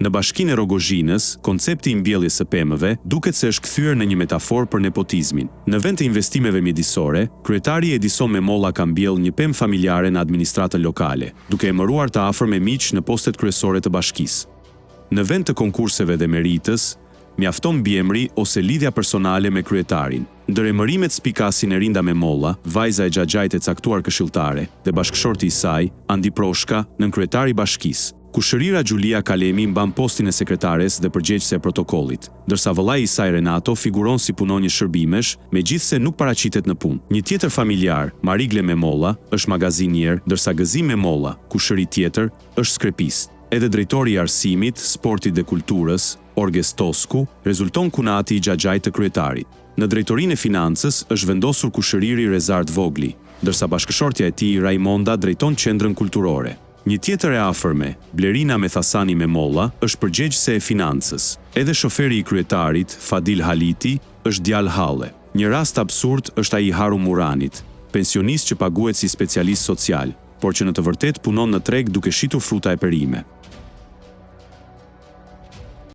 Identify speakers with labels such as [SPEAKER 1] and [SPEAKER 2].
[SPEAKER 1] Në bashkinë e Rogozhinës, koncepti i mbjelljes së pemëve duket se është kthyer në një metaforë për nepotizmin. Në vend të investimeve mjedisore, kryetari Edison Memolla ka mbjellë një pemë familjare në administratën lokale, duke emëruar të afër me miq në postet kryesore të bashkisë. Në vend të konkurseve dhe meritës, mjafton mbiemri ose lidhja personale me kryetarin. Ndër emërimet spikasin Erinda Memolla, vajza e xhaxhait e caktuar këshilltare, dhe bashkëshorti i saj, Andi Proshka, nënkryetari i bashkisë. Kushërira Gjulia Kalemi mban postin e sekretares dhe përgjegjëse e protokollit, ndërsa vëllai i saj Renato figuron si punonjë shërbimesh, megjithse nuk paraqitet në punë. Një tjetër familjar, Marigle Memolla, është magazinier, ndërsa Gëzim Memolla, kushëri tjetër, është skrepist. Edhe drejtori i arsimit, sportit dhe kulturës, Orges Tosku, rezulton kunati i xhaxhait të kryetarit. Në drejtorinë e financës është vendosur kushëriri Rezard Vogli, ndërsa bashkëshortja e tij Raimonda drejton qendrën kulturore. Një tjetër e afërme, Blerina Methasani Memolla, është përgjegjëse e financës. Edhe shoferi i kryetarit, Fadil Haliti, është djalë Halle. Një rast absurd është ai i Harum Muranit, pensionist që paguhet si specialist social, por që në të vërtetë punon në treg duke shitur fruta e perime.